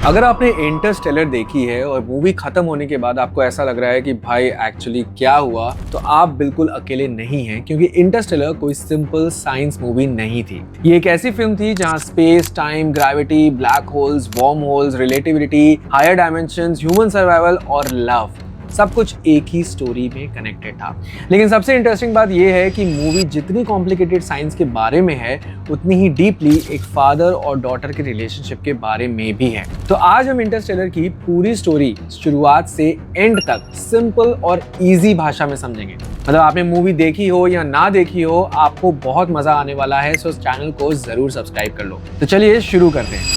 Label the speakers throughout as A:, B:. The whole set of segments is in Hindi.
A: अगर आपने इंटरस्टेलर देखी है और मूवी खत्म होने के बाद आपको ऐसा लग रहा है कि भाई एक्चुअली क्या हुआ, तो आप बिल्कुल अकेले नहीं हैं, क्योंकि इंटरस्टेलर कोई सिंपल साइंस मूवी नहीं थी। ये एक ऐसी फिल्म थी जहां space, time, gravity, black holes, wormholes, relativity, higher dimensions, human survival और लव सब कुछ एक ही स्टोरी में कनेक्टेड था। लेकिन सबसे इंटरेस्टिंग बात यह है कि मूवी जितनी कॉम्प्लिकेटेड साइंस के बारे में है, उतनी ही डीपली एक फादर और डॉटर के रिलेशनशिप के बारे में भी है। तो आज हम इंटरस्टेलर की पूरी स्टोरी शुरुआत से एंड तक सिंपल और इजी भाषा में समझेंगे। मतलब आपने मूवी देखी हो या ना देखी हो, आपको बहुत मजा आने वाला है। सो इस चैनल को जरूर सब्सक्राइब कर लो। तो चलिए शुरू करते हैं।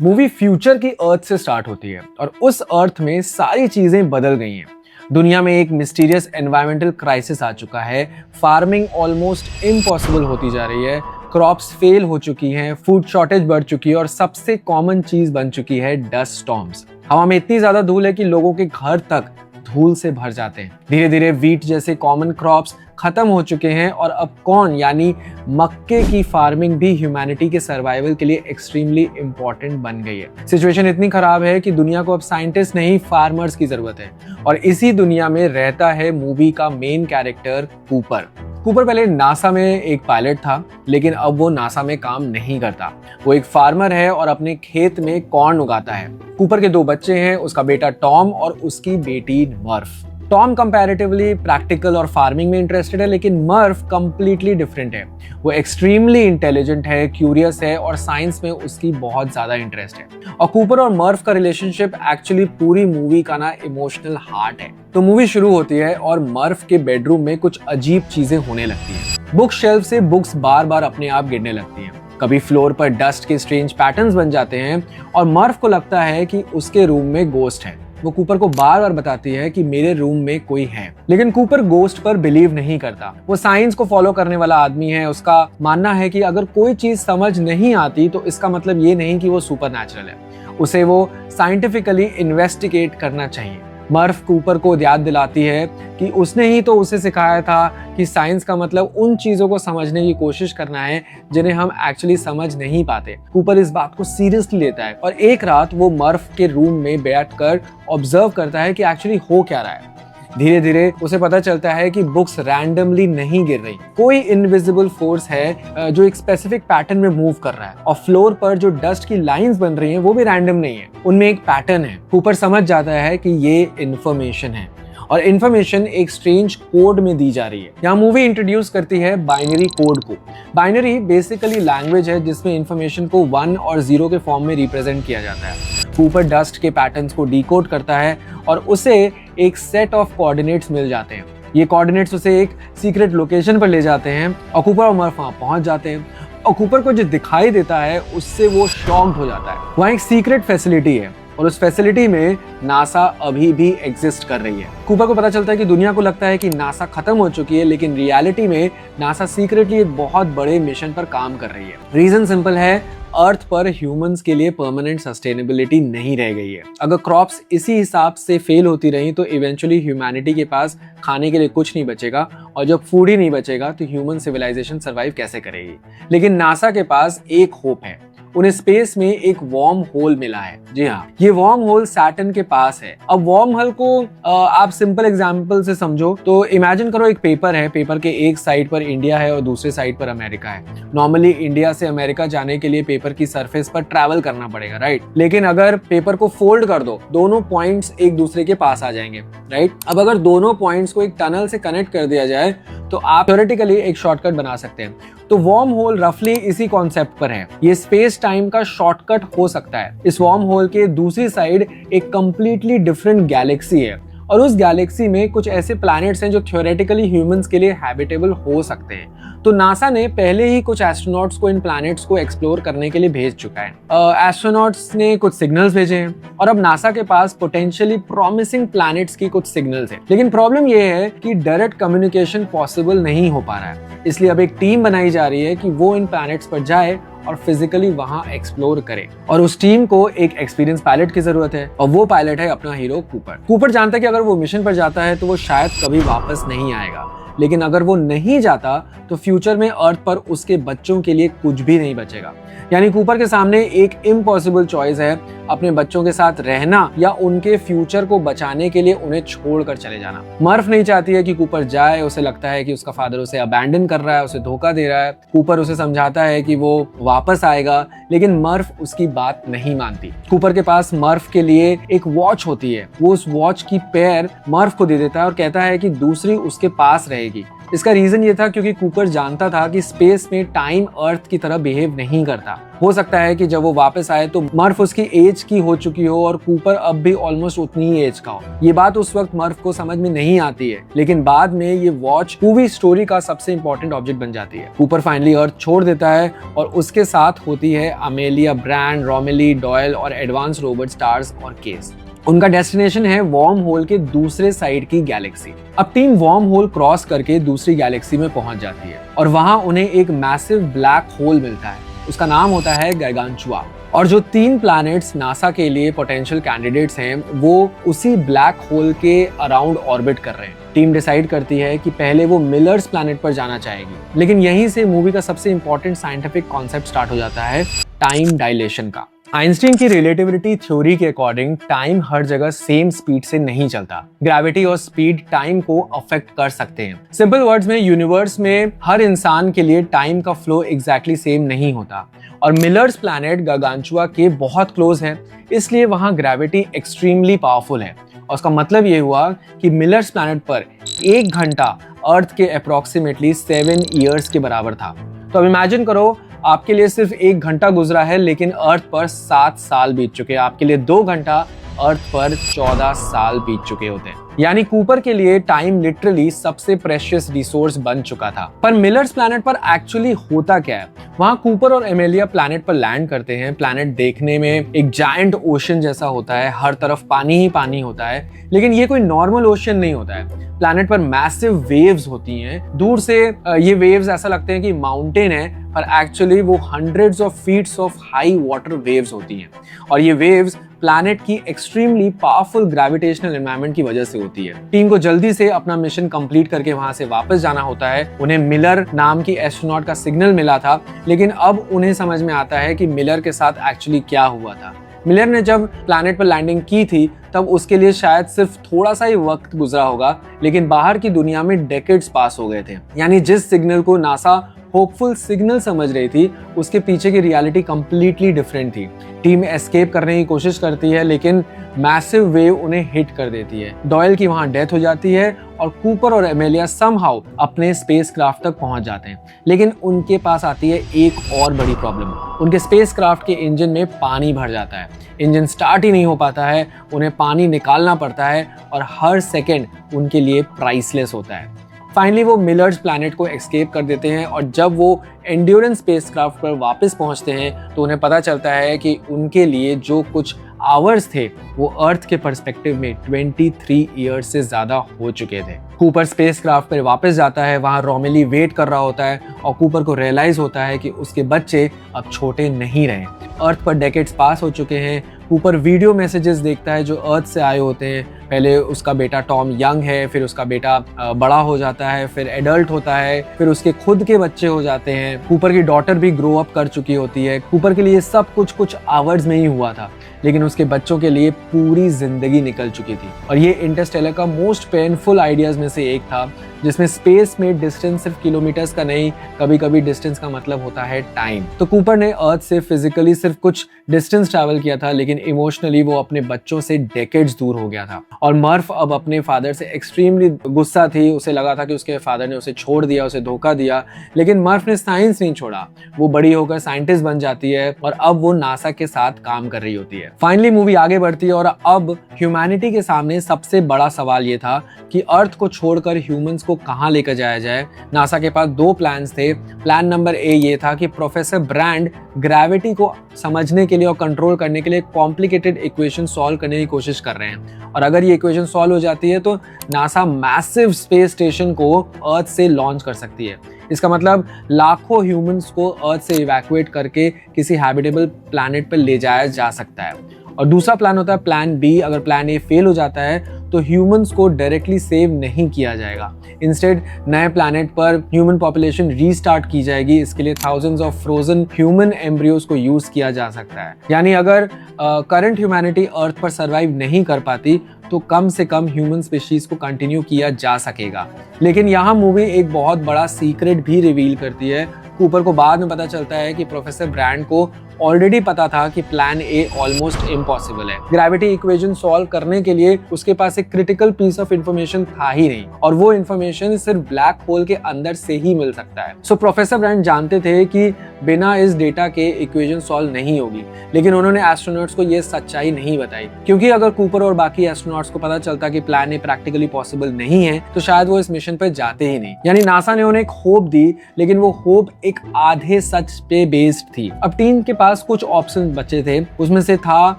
A: मूवी फ्यूचर की अर्थ से स्टार्ट होती है और उस अर्थ में सारी चीजें बदल गई हैं। दुनिया में एक मिस्टीरियस एनवायरमेंटल क्राइसिस आ चुका है। फार्मिंग ऑलमोस्ट इम्पॉसिबल होती जा रही है। क्रॉप्स फेल हो चुकी हैं, फूड शॉर्टेज बढ़ चुकी है और सबसे कॉमन चीज बन चुकी है डस्ट स्टॉर्म्स। हवा में इतनी ज्यादा धूल है कि लोगों के घर तक धूल से भर जाते हैं। धीरे धीरे वीट जैसे कॉमन क्रॉप्स खत्म हो चुके हैं और अब कॉर्न यानी मक्के की फार्मिंग भी ह्यूमैनिटी के सर्वाइवल के लिए एक्सट्रीमली इंपॉर्टेंट बन गई है। सिचुएशन इतनी खराब है कि दुनिया को अब साइंटिस्ट नहीं, फार्मर्स की जरूरत है। और इसी दुनिया में रहता है मूवी का मेन कैरेक्टर कूपर। कूपर पहले नासा में एक पायलट था, लेकिन अब वो नासा में काम नहीं करता। वो एक फार्मर है और अपने खेत में कॉर्न उगाता है। कूपर के 2 बच्चे हैं, उसका बेटा टॉम और उसकी बेटी मर्फ। टॉम कंपैरेटिवली प्रैक्टिकल और फार्मिंग में इंटरेस्टेड है, लेकिन मर्फ कंप्लीटली डिफरेंट है। वो एक्सट्रीमली इंटेलिजेंट है, क्यूरियस है और साइंस में उसकी बहुत ज्यादा इंटरेस्ट है। और कूपर और मर्फ का रिलेशनशिप एक्चुअली पूरी मूवी का ना इमोशनल हार्ट है। तो मूवी शुरू होती है और मर्फ के बेडरूम में कुछ अजीब चीजें होने लगती हैं। बुक शेल्फ से बुक्स बार बार अपने आप गिरने लगती हैं। कभी फ्लोर पर डस्ट के स्ट्रेंज पैटर्न्स बन जाते हैं और मर्फ को लगता है कि उसके रूम में गोस्ट है। वो कूपर को बार बार बताती है कि मेरे रूम में कोई है, लेकिन कूपर गोस्ट पर बिलीव नहीं करता। वो साइंस को फॉलो करने वाला आदमी है। उसका मानना है कि अगर कोई चीज समझ नहीं आती तो इसका मतलब ये नहीं कि वो सुपरनैचुरल है। उसे वो साइंटिफिकली इन्वेस्टिगेट करना चाहिए। मर्फ कूपर को याद दिलाती है कि उसने ही तो उसे सिखाया था कि साइंस का मतलब उन चीजों को समझने की कोशिश करना है जिन्हें हम एक्चुअली समझ नहीं पाते। कूपर इस बात को सीरियसली लेता है और एक रात वो मर्फ के रूम में बैठकर ऑब्जर्व करता है कि एक्चुअली हो क्या रहा है। धीरे धीरे उसे पता चलता है कि बुक्स रैंडमली नहीं गिर रही। कोई इनविजिबल फोर्स है जो एक स्पेसिफिक पैटर्न में मूव कर रहा है। और फ्लोर पर जो डस्ट की लाइंस बन रही हैं वो भी रैंडम नहीं है, उनमें एक पैटर्न है। कूपर समझ जाता है कि ये इन्फॉर्मेशन है और इन्फॉर्मेशन एक स्ट्रेंज कोड में दी जा रही है। यहाँ मूवी इंट्रोड्यूस करती है बाइनरी कोड को। बाइनरी बेसिकली लैंग्वेज है जिसमें इन्फॉर्मेशन को 1 और 0 के फॉर्म में रिप्रेजेंट किया जाता है। कूपर डस्ट के पैटर्न्स को डिकोड करता है और उसे एक सेट ऑफ कोऑर्डिनेट्स मिल जाते हैं। ये कोऑर्डिनेट्स उसे एक सीक्रेट लोकेशन पर ले जाते हैं और कूपर और मर्फ वहां पहुंच जाते हैं। और कूपर को जो दिखाई देता है उससे वो शॉक्ड हो जाता है। वहाँ एक सीक्रेट फैसिलिटी है और उस फैसिलिटी में नासा अभी भी एग्जिस्ट कर रही है। कूपर को पता चलता है कि दुनिया को लगता है कि नासा खत्म हो चुकी है, लेकिन रियलिटी में नासा सीक्रेटली एक बहुत बड़े मिशन पर काम कर रही है। रीजन सिंपल है, अर्थ पर ह्यूमंस के लिए परमानेंट सस्टेनेबिलिटी नहीं रह गई है। अगर क्रॉप्स इसी हिसाब से फेल होती रही तो इवेंचुअली ह्यूमैनिटी के पास खाने के लिए कुछ नहीं बचेगा, और जब फूड ही नहीं बचेगा तो ह्यूमन सिविलाइजेशन सर्वाइव कैसे करेगी। लेकिन नासा के पास एक होप है। उन्हें स्पेस में एक वार्म होल मिला है। जी हाँ, ये वार्म होल सैटर्न के पास है। अब वार्म होल को आप सिंपल एग्जांपल से समझो तो इमेजिन करो एक पेपर है। पेपर के एक साइड पर इंडिया है और दूसरे साइड पर अमेरिका है। नॉर्मली इंडिया से अमेरिका जाने के लिए पेपर की सरफेस पर ट्रैवल करना पड़ेगा, राइट। लेकिन अगर पेपर को फोल्ड कर दो, दोनों पॉइंट्स एक दूसरे के पास आ जाएंगे, राइट। अब अगर दोनों पॉइंट्स को एक टनल से कनेक्ट कर दिया जाए तो आप थ्योरेटिकली एक शॉर्टकट बना सकते हैं। तो वार्म होल रफली इसी कॉन्सेप्ट पर है। ये स्पेस टाइम का शॉर्टकट हो सकता है। इस वार्म होल के दूसरी साइड एक कंप्लीटली डिफरेंट गैलेक्सी है और उस गैलेक्सी में कुछ ऐसे प्लैनेट्स हैं जो थ्योरेटिकली ह्यूमंस के लिए हैबिटेबल हो सकते हैं। तो नासा ने पहले ही कुछ एस्ट्रोनॉट्स को इन प्लैनेट्स को एक्सप्लोर करने के लिए भेज चुका है। एस्ट्रोनॉट्स ने कुछ सिग्नल्स भेजे हैं और अब नासा के पास पोटेंशियली प्रॉमिसिंग प्लैनेट्स की कुछ सिग्नल्स हैं। लेकिन प्रॉब्लम ये है कि डायरेक्ट कम्युनिकेशन पॉसिबल नहीं हो पा रहा है। इसलिए अब एक टीम बनाई जा रही है कि वो इन प्लैनेट्स पर जाए और फिजिकली वहां एक्सप्लोर करे। और उस टीम को एक एक्सपीरियंस पायलट की जरूरत है और वो पायलट है अपना हीरो कूपर। कूपर जानता है कि अगर वो मिशन पर जाता है तो वो शायद कभी वापस नहीं आएगा, लेकिन अगर वो नहीं जाता तो फ्यूचर में अर्थ पर उसके बच्चों के लिए कुछ भी नहीं बचेगा। यानी कूपर के सामने एक इम्पॉसिबल चॉइस है, अपने बच्चों के साथ रहना या उनके फ्यूचर को बचाने के लिए उन्हें छोड़कर चले जाना। मर्फ नहीं चाहती है कि कूपर जाए, उसे लगता है कि उसका फादर उसे अबैंडन कर रहा है, उसे धोखा दे रहा है। कूपर उसे समझाता है कि वो वापस आएगा, लेकिन मर्फ उसकी बात नहीं मानती। कूपर के पास मर्फ के लिए एक वॉच होती है, वो उस वॉच की पेयर मर्फ को दे देता है और कहता है कि दूसरी उसके पास रहेगी। इसका रीजन ये था क्योंकि कूपर जानता था कि स्पेस में टाइम अर्थ की तरह बिहेव नहीं करता। हो सकता है कि जब वो वापस आए तो मर्फ उसकी एज की हो चुकी हो और कूपर अब भी ऑलमोस्ट उतनी ही एज का हो। ये बात उस वक्त मर्फ को समझ में नहीं आती है, लेकिन बाद में ये वॉच पूरी स्टोरी का सबसे इंपॉर्टेंट ऑब्जेक्ट बन जाती है। कूपर फाइनली अर्थ छोड़ देता है और उसके साथ होती है अमेलिया, ब्रैंड, रोमेली, डॉयल और एडवांस रोबोट स्टार्स और केस। उनका डेस्टिनेशन है वॉर्म होल के दूसरे साइड की गैलेक्सी। अब टीम वॉर्म होल क्रॉस करके दूसरी गैलेक्सी में पहुंच जाती है और वहां उन्हें एक मैसिव ब्लैक होल मिलता है। उसका नाम होता है गारगांचुआ। और जो 3 प्लैनेट्स नासा के लिए पोटेंशियल कैंडिडेट्स हैं, वो उसी ब्लैक होल के अराउंड ऑर्बिट कर रहे हैं। टीम डिसाइड करती है कि पहले वो मिलर्स प्लैनेट पर जाना चाहेगी, लेकिन यहीं से मूवी का सबसे इंपॉर्टेंट साइंटिफिक कॉन्सेप्ट स्टार्ट हो जाता है, टाइम डायलेशन का। आइंस्टीन की रिलेटिविटी थ्योरी के अकॉर्डिंग टाइम हर जगह सेम स्पीड से नहीं चलता। ग्रेविटी और स्पीड टाइम को अफेक्ट कर सकते हैं। सिंपल वर्ड्स में यूनिवर्स में हर इंसान के लिए टाइम का फ्लो एग्जैक्टली सेम नहीं होता और मिलर्स प्लैनेट गारगांचुआ के बहुत क्लोज है, इसलिए वहां ग्रेविटी एक्सट्रीमली पावरफुल है। और उसका मतलब ये हुआ कि मिलर्स प्लैनेट पर 1 घंटा अर्थ के अप्रोक्सीमेटली 7 ईयर्स के बराबर था। तो अब इमेजिन करो, आपके लिए सिर्फ 1 घंटा गुजरा है, लेकिन अर्थ पर 7 साल बीत चुके हैं। आपके लिए 2 घंटा, अर्थ पर 14 साल बीत चुके होते हैं। यानी कूपर के लिए टाइम लिटरली सबसे प्रेशियस रिसोर्स बन चुका था। पर मिलर्स प्लैनेट पर एक्चुअली होता क्या है? वहां कूपर और एमेलिया प्लैनेट पर लैंड करते हैं। प्लैनेट देखने में एक जायंट ओशन जैसा होता है, हर तरफ पानी ही पानी होता है, लेकिन ये कोई नॉर्मल ओशन नहीं होता है। प्लैनेट पर मैसिव वेव्स होती हैं। दूर से ये वेव्स ऐसा लगते हैं कि माउंटेन है, पर एक्चुअली वो hundreds of feets of high water waves होती हैं। और ये वेव्स प्लैनेट की एक्सट्रीमली पावरफुल ग्रेविटेशनल एनवायरनमेंट की वजह से होती है। टीम को जल्दी से अपना मिशन कंप्लीट करके वहां से वापस जाना होता है। उन्हें मिलर नाम की एस्ट्रोनॉट का सिग्नल मिला था, लेकिन अब उन्हें समझ में आता है कि मिलर के साथ एक्चुअली क्या हुआ था। मिलर ने जब प्लैनेट पर लैंडिंग की थी तब उसके लिए शायद सिर्फ थोड़ा सा ही वक्त गुजरा होगा, लेकिन बाहर की दुनिया में डेकेड्स पास हो गए थे। यानी जिस सिग्नल को नासा होपफुल सिग्नल समझ रही थी, उसके पीछे की रियलिटी कंप्लीटली डिफरेंट थी। टीम एस्केप करने की कोशिश करती है, लेकिन मैसिव वेव उन्हें हिट कर देती है। डॉयल की वहां डेथ हो जाती है और कूपर और एमेलिया समहाउ अपने स्पेसक्राफ्ट तक पहुंच जाते हैं। लेकिन उनके पास आती है एक और बड़ी प्रॉब्लम। उनके स्पेसक्राफ्ट के इंजन में पानी भर जाता है। इंजन स्टार्ट ही नहीं हो पाता है, उन्हें पानी निकालना पड़ता है और हर सेकेंड उनके लिए प्राइसलेस होता है। फाइनली वो मिलर्स प्लैनेट को एस्केप कर देते हैं और जब वो एंड्योरेंस स्पेसक्राफ्ट पर वापस पहुंचते हैं तो उन्हें पता चलता है कि उनके लिए जो कुछ आवर्स थे वो अर्थ के पर्सपेक्टिव में 23 ईयर्स से ज्यादा हो चुके थे। कूपर स्पेसक्राफ्ट पर वापस जाता है, वहां रोमेली वेट कर रहा होता है और कूपर को रियलाइज होता है कि उसके बच्चे अब छोटे नहीं रहे। अर्थ पर डेकेड्स पास हो चुके हैं। कूपर वीडियो मैसेजेस देखता है जो अर्थ से आए होते हैं। पहले उसका बेटा टॉम यंग है, फिर उसका बेटा बड़ा हो जाता है, फिर एडल्ट होता है, फिर उसके खुद के बच्चे हो जाते हैं। कूपर की डॉटर भी ग्रो अप कर चुकी होती है। कूपर के लिए सब कुछ आवर्स में ही हुआ था, लेकिन उसके बच्चों के लिए पूरी जिंदगी निकल चुकी थी। और ये इंटरस्टेलर का मोस्ट पेनफुल आइडियाज में से एक था, जिसमें स्पेस में डिस्टेंस सिर्फ किलोमीटर्स का नहीं, कभी कभी डिस्टेंस का मतलब होता है टाइम। तो कूपर ने अर्थ से फिजिकली सिर्फ कुछ डिस्टेंस ट्रैवल किया था, लेकिन इमोशनली वो अपने बच्चों से डेकेड्स दूर हो गया था। और मर्फ अब अपने फादर से एक्सट्रीमली गुस्सा थी। उसे लगा था कि उसके फादर ने उसे छोड़ दिया, उसे धोखा दिया, लेकिन मर्फ ने साइंस नहीं छोड़ा। वो बड़ी होकर साइंटिस्ट बन जाती है और अब वो नासा के साथ काम कर रही होती है। फाइनली मूवी आगे बढ़ती है और अब ह्यूमैनिटी के सामने सबसे बड़ा सवाल ये था कि अर्थ को छोड़कर ह्यूमंस को कहां लेकर जाया जाए। नासा के पास 2 प्लान्स थे। प्लान नंबर ए ये था कि प्रोफेसर ब्रैंड ग्रेविटी को समझने के लिए और कंट्रोल करने के लिए कॉम्प्लिकेटेड इक्वेशन सॉल्व करने की कोशिश कर रहे हैं, और अगर ये इक्वेशन सॉल्व हो जाती है तो नासा मैसिव स्पेस स्टेशन को अर्थ से लॉन्च कर सकती है। इसका मतलब लाखों ह्यूमंस को अर्थ से इवैक्यूएट करके किसी हैबिटेबल प्लैनेट पर ले जाया जा सकता है। और दूसरा प्लान होता है प्लान बी। अगर प्लान ए फेल हो जाता है तो ह्यूमंस को डायरेक्टली सेव नहीं किया जाएगा। इंस्टेड नए प्लैनेट पर ह्यूमन पॉपुलेशन रीस्टार्ट की जाएगी। इसके लिए thousands of frozen human embryos को यूज किया जा सकता है। यानी अगर करंट ह्यूमैनिटी अर्थ पर सर्वाइव नहीं कर पाती तो कम से कम ह्यूमन स्पीशीज को कंटिन्यू किया जा सकेगा। लेकिन यहाँ मूवी एक बहुत बड़ा सीक्रेट भी रिवील करती है। कूपर को बाद में पता चलता है कि प्रोफेसर ब्रैंड को ऑलरेडी पता था कि प्लान ए ऑलमोस्ट इम्पॉसिबल है। ग्रेविटी इक्वेशन सॉल्व करने के लिए उसके पास एक क्रिटिकल पीस ऑफ इंफॉर्मेशन था ही नहीं, और वो इंफॉर्मेशन सिर्फ ब्लैक होल के अंदर से ही मिल सकता है। सो प्रोफेसर ब्रैंड जानते थे कि बिना इस डेटा के इक्वेशन सॉल्व नहीं होगी, लेकिन उन्होंने एस्ट्रोनॉट्स को ये सच्चाई नहीं बताई, क्योंकि अगर कूपर और बाकी एस्ट्रोनॉट्स को पता चलता कि प्लान ए प्रैक्टिकली पॉसिबल नहीं है तो शायद वो इस मिशन पर जाते ही नहीं। यानी नासा ने उन्हें एक होप दी, लेकिन वो होप एक आधे सच पे बेस्ड थी। अब टीम के पास कुछ ऑप्शन बचे थे, उसमें से था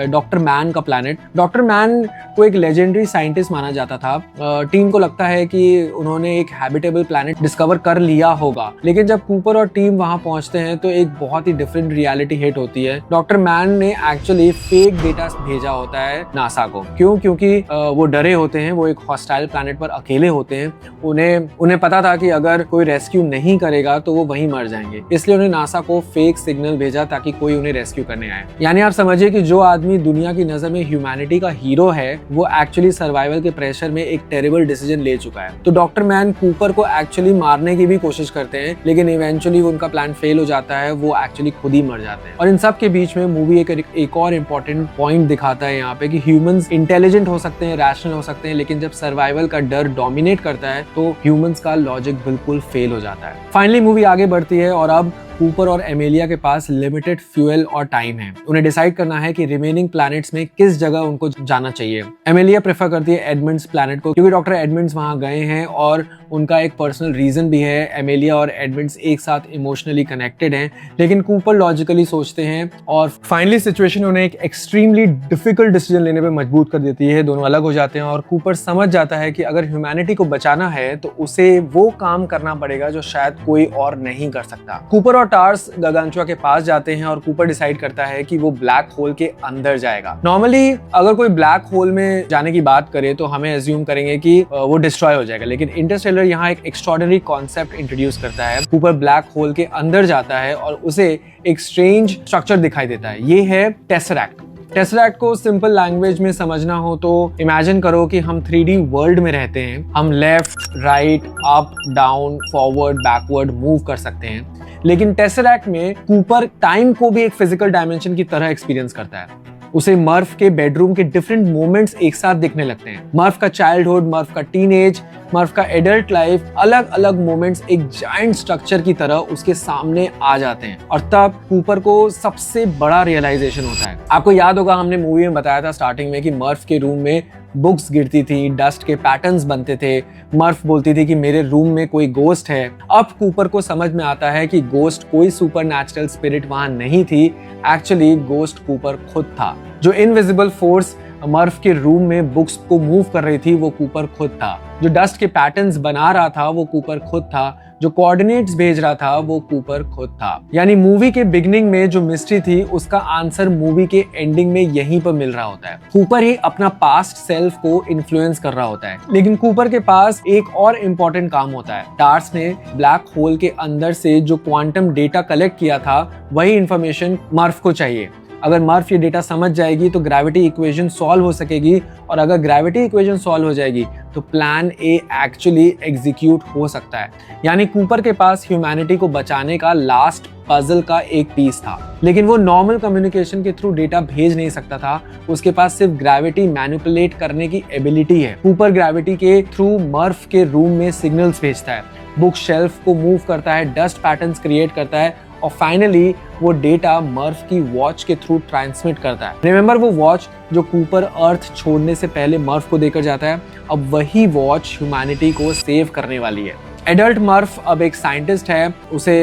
A: डॉक्टर मैन का प्लैनेट। डॉक्टर मैन को एक लेजेंडरी साइंटिस्ट माना जाता था। टीम को लगता है कि उन्होंने एक हैबिटेबल प्लैनेट डिस्कवर कर लिया होगा, लेकिन जब कूपर और टीम वहां पहुंचते हैं तो एक बहुत ही डिफरेंट रियलिटी हिट होती है। डॉक्टर मैन ने एक्चुअली फेक डेटा भेजा होता है नासा को। क्योंकि वो डरे होते हैं, वो एक हॉस्टाइल प्लैनेट पर अकेले होते हैं। उन्हें पता था कि अगर कोई रेस्क्यू नहीं करेगा तो वो वहीं मर जाएंगे, इसलिए उन्हें नासा को फेक सिग्नल भेजा ताकि कोई उन्हें रेस्क्यू करने आए। यानी आप समझिए कि जो आदमी दुनिया की नजर में ह्यूमैनिटी का हीरो है, वो एक्चुअली सर्वाइवल के प्रेशर में एक टेरिबल डिसीजन ले चुका है। तो डॉक्टर मैन कूपर को एक्चुअली मारने की भी कोशिश करते हैं, लेकिन इवेंचुअली उनका प्लान फेल हो जाता है, वो एक्चुअली खुद ही मर जाते हैं। और इन सब के बीच में मूवी एक और इम्पोर्टेंट पॉइंट दिखाता है यहाँ पे कि ह्यूमंस इंटेलिजेंट हो सकते हैं, रैशनल हो सकते हैं, लेकिन जब सर्वाइवल का डर डोमिनेट करता है तो ह्यूमंस का लॉजिक बिल्कुल फेल हो जाता है। फाइनली मूवी आगे बढ़ती है और अब कूपर और एमेलिया के पास लिमिटेड फ्यूल और टाइम है। उन्हें डिसाइड करना है कि रिमेनिंग प्लैनेट्स में किस जगह उनको जाना चाहिए। एमेलिया प्रेफर करती है एडमंड्स प्लैनेट को, क्योंकि डॉक्टर एडमंड्स वहां गए हैं और उनका एक पर्सनल रीजन भी है। एमेलिया और एडमंड्स एक साथ इमोशनली कनेक्टेड हैं, लेकिन कूपर लॉजिकली सोचते हैं और फाइनली सिचुएशन उन्हें एक एक्सट्रीमली डिफिकल्ट डिसीजन लेने पे मजबूर कर देती है। दोनों अलग हो जाते हैं और कूपर समझ जाता है कि अगर ह्यूमैनिटी को बचाना है तो उसे वो काम करना पड़ेगा जो शायद कोई और नहीं कर सकता। कूपर और टार्स गागांचुआ के पास जाते हैं और कूपर डिसाइड करता है कि वो ब्लैक होल के अंदर जाएगा। नॉर्मली अगर कोई ब्लैक होल में जाने की बात करे तो हमें एज्यूम करेंगे कि वो डिस्ट्रॉय हो जाएगा, लेकिन इंटरस्टेलर यहाँ एक एक्स्ट्राऑर्डिनरी कॉन्सेप्ट इंट्रोड्यूस करता है। कूपर ब्लैक होल के अंदर जाता है और उसे एक स्ट्रेंज स्ट्रक्चर दिखाई देता है। ये है टेसरैक्ट। टेसरैक्ट को सिंपल लैंग्वेज में समझना हो तो इमेजिन करो कि हम 3D वर्ल्ड में रहते हैं। हम left, right, up, down, forward, backward move कर सकते हैं, लेकिन टेसरैक्ट में कूपर टाइम को भी एक फिजिकल डायमेंशन की तरह एक्सपीरियंस करता है। उसे मर्फ के बेडरूम के डिफरेंट मोमेंट्स एक साथ दिखने लगते हैं। मर्फ का चाइल्डहुड, मर्फ का टीनेज, मर्फ का एडल्ट लाइफ, अलग अलग मोमेंट्स एक जायंट स्ट्रक्चर की तरह उसके सामने आ जाते हैं। और तब कूपर को सबसे बड़ा रियलाइजेशन होता है। आपको याद होगा हमने मूवी में बताया था स्टार्टिंग में कि मर्फ के रूम में बुक्स गिरती थी, डस्ट के पैटर्न्स बनते थे। मर्फ बोलती थी कि मेरे रूम में कोई गोस्ट है। अब कूपर को समझ में आता है कि गोस्ट कोई सुपरनैचुरल स्पिरिट वहां नहीं थी, एक्चुअली गोस्ट कूपर खुद था। जो इनविजिबल फोर्स मर्फ के रूम में बुक्स को मूव कर रही थी वो कूपर खुद था। जो डस्ट के पैटर्न्स बना रहा था वो कूपर खुद था। जो कोऑर्डिनेट्स भेज रहा था वो कूपर खुद था। यानी मूवी के बिगिनिंग में जो मिस्ट्री थी उसका आंसर मूवी के एंडिंग में यहीं पर मिल रहा होता है। कूपर ही अपना पास्ट सेल्फ को इन्फ्लुएंस कर रहा होता है, लेकिन कूपर के पास एक और इम्पोर्टेंट काम होता है। टार्स ने ब्लैक होल के अंदर से जो क्वांटम डेटा कलेक्ट किया था वही इंफॉर्मेशन मर्फ को चाहिए। अगर मर्फ ये डेटा समझ जाएगी तो ग्रेविटी इक्वेशन सॉल्व हो सकेगी, और अगर ग्रेविटी इक्वेशन सॉल्व हो जाएगी तो प्लान ए एक्चुअली एग्जीक्यूट हो सकता है। यानी कूपर के पास ह्यूमैनिटी को बचाने का लास्ट पजल का एक पीस था, लेकिन वो नॉर्मल कम्युनिकेशन के थ्रू डेटा भेज नहीं सकता था। उसके पास सिर्फ ग्रेविटी मैनिपुलेट करने की एबिलिटी है। कूपर ग्रेविटी के थ्रू मर्फ के रूम में सिग्नल्स भेजता है, बुक शेल्फ को मूव करता है, डस्ट पैटर्न्स क्रिएट करता है, और फाइनली वो डेटा मर्फ की वॉच के थ्रू ट्रांसमिट करता है। रिमेंबर वो वॉच जो कूपर अर्थ छोड़ने से पहले मर्फ को देकर जाता है, अब वही वॉच ह्यूमैनिटी को सेव करने वाली है। एडल्ट मर्फ अब एक साइंटिस्ट है। उसे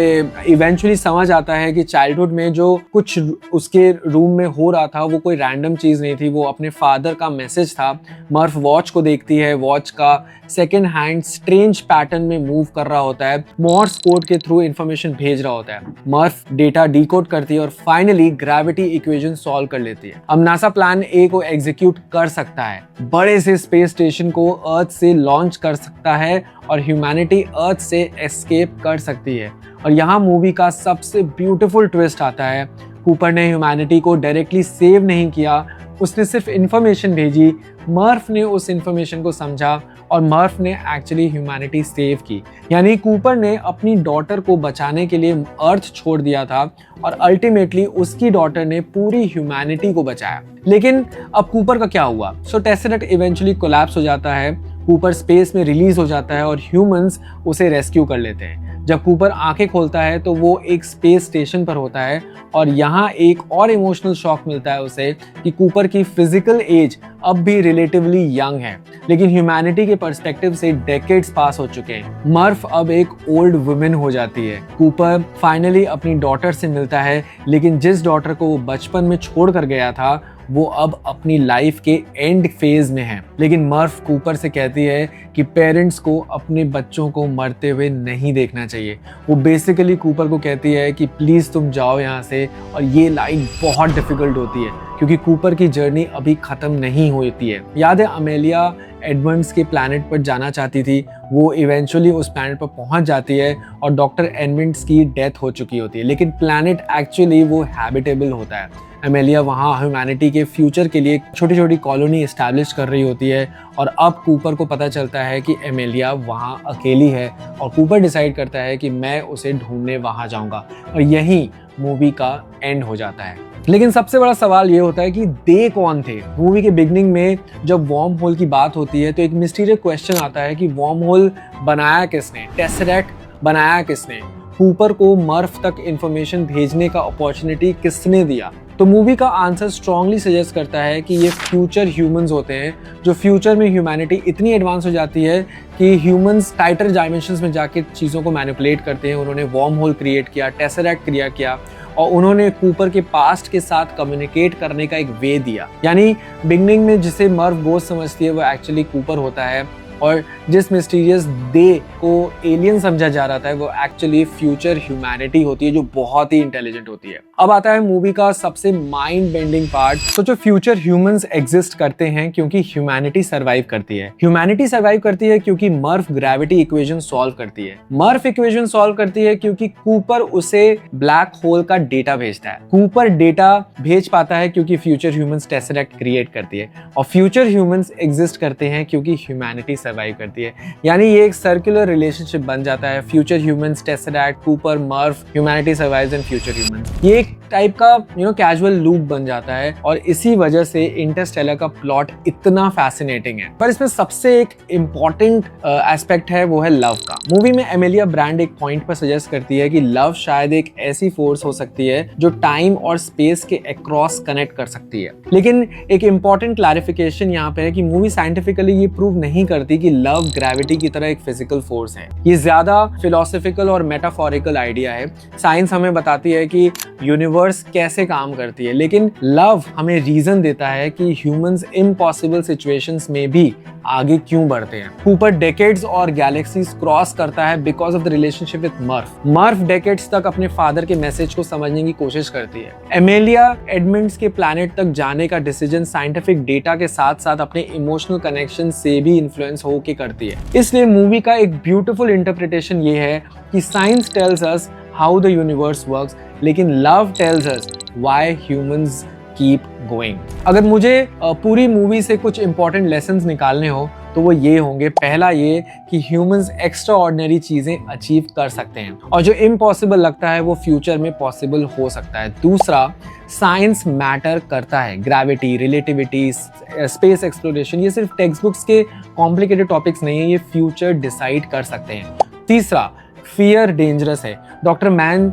A: इवेंचुअली समझ आता है कि चाइल्डहुड में जो कुछ उसके रूम में हो रहा था वो कोई रैंडम चीज नहीं थी, वो अपने फादर का मैसेज था। मर्फ वॉच को देखती है, वॉच का सेकेंड हैंड स्ट्रेंज पैटर्न में मूव कर रहा होता है, मॉर्स कोड के थ्रू इंफॉर्मेशन भेज रहा होता है। मर्फ डेटा डिकोड करती है और फाइनली ग्रेविटी इक्वेशन सॉल्व कर लेती है। अब नासा प्लान ए को एग्जीक्यूट कर सकता है, बड़े से स्पेस स्टेशन को अर्थ से लॉन्च कर सकता है और ह्यूमैनिटी अर्थ से एस्केप कर सकती है। और यहाँ मूवी का सबसे ब्यूटीफुल ट्विस्ट आता है। कूपर ने ह्यूमैनिटी को डायरेक्टली सेव नहीं किया, उसने सिर्फ इंफॉर्मेशन भेजी, मर्फ ने उस इंफॉर्मेशन को समझा और मर्फ ने एक्चुअली ह्यूमैनिटी सेव की। यानी कूपर ने अपनी डॉटर को बचाने के लिए अर्थ छोड़ दिया था और अल्टीमेटली उसकी डॉटर ने पूरी ह्यूमैनिटी को बचाया। लेकिन अब कूपर का क्या हुआ? सो टेसरेक्ट इवेंचुअली कोलैप्स हो जाता है, कूपर स्पेस में रिलीज हो जाता है और ह्यूमंस उसे रेस्क्यू कर लेते हैं। जब कूपर आंखें खोलता है तो वो एक स्पेस स्टेशन पर होता है और यहाँ एक और इमोशनल शॉक मिलता है उसे कि कूपर की फिजिकल एज अब भी रिलेटिवली यंग है, लेकिन ह्यूमैनिटी के पर्सपेक्टिव से डेकेड्स पास हो चुके हैं। मर्फ अब एक ओल्ड वुमेन हो जाती है। कूपर फाइनली अपनी डॉटर से मिलता है, लेकिन जिस डॉटर को वो बचपन में छोड़ कर गया था वो अब अपनी लाइफ के एंड फेज में है। लेकिन मर्फ कूपर से कहती है कि पेरेंट्स को अपने बच्चों को मरते हुए नहीं देखना चाहिए। वो बेसिकली कूपर को कहती है कि प्लीज तुम जाओ यहाँ से, और ये लाइन बहुत डिफिकल्ट होती है क्योंकि कूपर की जर्नी अभी खत्म नहीं होती है। याद है अमेलिया एडमंड्स के प्लैनेट पर जाना चाहती थी, वो इवेंचुअली उस प्लैनेट पर पहुंच जाती है और डॉक्टर एडमंड्स की डेथ हो चुकी होती है, लेकिन प्लैनेट एक्चुअली वो हैबिटेबल होता है। अमेलिया वहाँ ह्यूमैनिटी के फ्यूचर के लिए छोटी छोटी कॉलोनी इस्टेब्लिश कर रही होती है और अब कूपर को पता चलता है कि अमेलिया वहाँ अकेली है और कूपर डिसाइड करता है कि मैं उसे ढूंढने वहाँ जाऊँगा, और यही मूवी का एंड हो जाता है। लेकिन सबसे बड़ा सवाल ये होता है कि दे कौन थे? मूवी के बिगनिंग में जब वॉर्म होल की बात होती है तो एक मिस्टीरियस क्वेश्चन आता है कि वॉर्म होल बनाया किसने, टेसरेक्ट बनाया किसने, कूपर को मर्फ तक इंफॉर्मेशन भेजने का अपॉर्चुनिटी किसने दिया? तो मूवी का आंसर स्ट्रांगली सजेस्ट करता है कि ये फ्यूचर ह्यूमंस होते हैं, जो फ्यूचर में ह्यूमैनिटी इतनी एडवांस हो जाती है कि ह्यूमंस टाइटर डायमेंशंस में जाके चीज़ों को मैनिपुलेट करते हैं। उन्होंने वॉर्म होल क्रिएट किया, टेसरेक्ट क्रिएट किया और उन्होंने कूपर के पास्ट के साथ कम्युनिकेट करने का एक वे दिया। यानी बिगनिंग में जिसे मर्फ गोस्ट समझती है वो एक्चुअली कूपर होता है, और जिस मिस्टीरियस दे को एलियन समझा जा रहा था वो एक्चुअली फ्यूचर ह्यूमैनिटी होती है, जो बहुत ही इंटेलिजेंट होती है। अब आता है मूवी का सबसे माइंड बेंडिंग पार्ट। सोचो, फ्यूचर ह्यूमंस एग्जिस्ट करते हैं क्योंकि ह्यूमैनिटी सर्वाइव करती है। ह्यूमैनिटी सर्वाइव करती है क्योंकि मर्फ ग्रेविटी इक्वेशन सॉल्व करती है। मर्फ इक्वेशन सॉल्व करती है क्योंकि कूपर उसे ब्लैक होल का डेटा भेजता है। कूपर डेटा भेज पाता है क्योंकि फ्यूचर ह्यूमंस टेसरेक्ट क्रिएट करती है, और फ्यूचर ह्यूमंस एग्जिस्ट करते हैं क्योंकि ह्यूमैनिटी सर्वाइव करती है। यानी ये एक सर्कुलर रिलेशनशिप बन जाता है, future humans, tesseract, Cooper, Murph, humanity survives and future humans. ये एक टाइप का कैजुअल लूप बन जाता है, और इसी वजह से इंटरस्टेलर का प्लॉट इतना फैसिनेटिंग है। पर इसमें सबसे एक इम्पॉर्टेंट एस्पेक्ट है, वो है लव का। मूवी में एमिलिया ब्रांड एक पॉइंट पर सजेस्ट करती है कि लव शायद एक ऐसी फोर्स हो सकती है जो टाइम और स्पेस के अक्रॉस कनेक्ट कर सकती है। लेकिन एक इम्पॉर्टेंट क्लैरिफिकेशन यहाँ पे है कि मूवी साइंटिफिकली ये प्रूव नहीं करती कि लव ग्रेविटी की तरह एक फिजिकल फोर्स है। ये ज्यादा फिलोसॉफिकल और मेटाफोरिकल आइडिया है। साइंस हमें बताती है कि यूनिवर्स कैसे काम करती है, लेकिन लव हमें रीजन देता है कि ह्यूमंस इम्पॉसिबल सिचुएशंस में भी आगे क्यों बढ़ते हैं। कूपर डेकेड्स और गैलेक्सीज क्रॉस करता है because of the relationship with Murph. Murph decades तक अपने फादर के मैसेज को समझने की कोशिश करती है। एमेलिया एडमंड्स के प्लैनेट तक जाने का डिसीजन साइंटिफिक डेटा के साथ साथ अपने इमोशनल कनेक्शन से भी इन्फ्लुएंस होके करती है। इसलिए मूवी का एक ब्यूटीफुल इंटरप्रिटेशन ये है कि science tells us how the universe works, लेकिन love tells us why humans keep going. अगर मुझे पूरी मूवी से कुछ इंपॉर्टेंट लेसन्स निकालने हो तो वो ये होंगे। पहला ये कि ह्यूमंस एक्स्ट्रा ऑर्डिनरी चीजें अचीव कर सकते हैं, और जो इम्पॉसिबल लगता है वो फ्यूचर में पॉसिबल हो सकता है। दूसरा, साइंस मैटर करता है। ग्रेविटी, रिलेटिविटी, स्पेस एक्सप्लोरेशन, ये सिर्फ टेक्स्ट बुक्स के कॉम्प्लिकेटेड टॉपिक्स नहीं है, ये फ्यूचर डिसाइड कर सकते हैं। तीसरा, फियर डेंजरस है। डॉक्टर मैन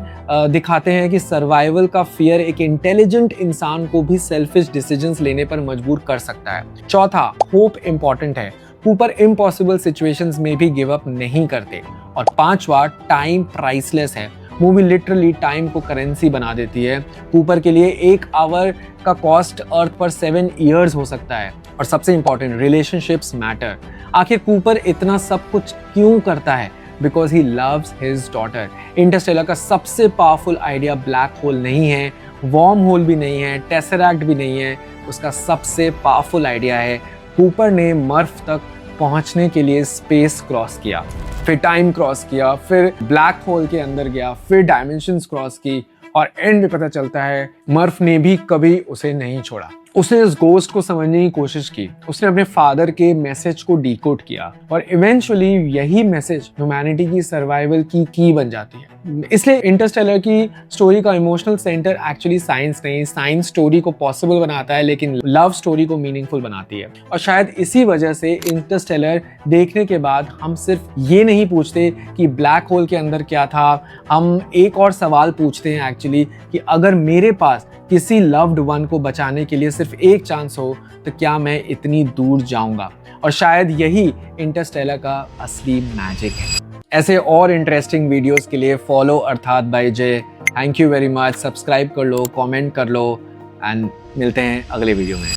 A: दिखाते हैं कि सर्वाइवल का फियर एक इंटेलिजेंट इंसान को भी सेल्फिश डिसीजंस लेने पर मजबूर कर सकता है। चौथा, होप इंपॉर्टेंट है। कूपर इम्पॉसिबल सिचुएशंस में भी गिव अप नहीं करते। और पांचवा, टाइम प्राइसलेस है। मूवी लिटरली टाइम को करेंसी बना देती है। कूपर के लिए 1 आवर का कॉस्ट अर्थ पर 7 ईयर्स हो सकता है। और सबसे इंपॉर्टेंट, रिलेशनशिप्स मैटर। आखिर कूपर इतना सब कुछ क्यों करता है? Because he loves his daughter. Interstellar का सबसे पावरफुल आइडिया ब्लैक होल नहीं है, वॉर्म होल भी नहीं है, टेसरैक्ट भी नहीं है। उसका सबसे पावरफुल आइडिया है कूपर ने मर्फ तक पहुंचने के लिए स्पेस क्रॉस किया, फिर टाइम क्रॉस किया, फिर ब्लैक होल के अंदर गया, फिर डायमेंशंस क्रॉस की, और एंड में पता चलता है मर्फ ने भी कभी उसे नहीं छोड़ा। उसने इस गोस्ट को समझने की कोशिश की, उसने अपने फादर के मैसेज को डिकोड किया, और इवेंचुअली यही मैसेज ह्यूमैनिटी की सर्वाइवल की की बन जाती है। इसलिए इंटरस्टेलर की स्टोरी का इमोशनल सेंटर एक्चुअली साइंस नहीं, साइंस स्टोरी को पॉसिबल बनाता है लेकिन लव स्टोरी को मीनिंगफुल बनाती है। और शायद इसी वजह से इंटरस्टेलर देखने के बाद हम सिर्फ ये नहीं पूछते कि ब्लैक होल के अंदर क्या था, हम एक और सवाल पूछते हैं एक्चुअली कि अगर मेरे पास किसी लव्ड वन को बचाने के लिए सिर्फ एक चांस हो तो क्या मैं इतनी दूर जाऊंगा? और शायद यही इंटरस्टेलर का असली मैजिक है। ऐसे और इंटरेस्टिंग वीडियोस के लिए फॉलो अर्थात बाय जय। Thank you very much. Subscribe कर लो, कमेंट कर लो, एंड मिलते हैं अगले वीडियो में।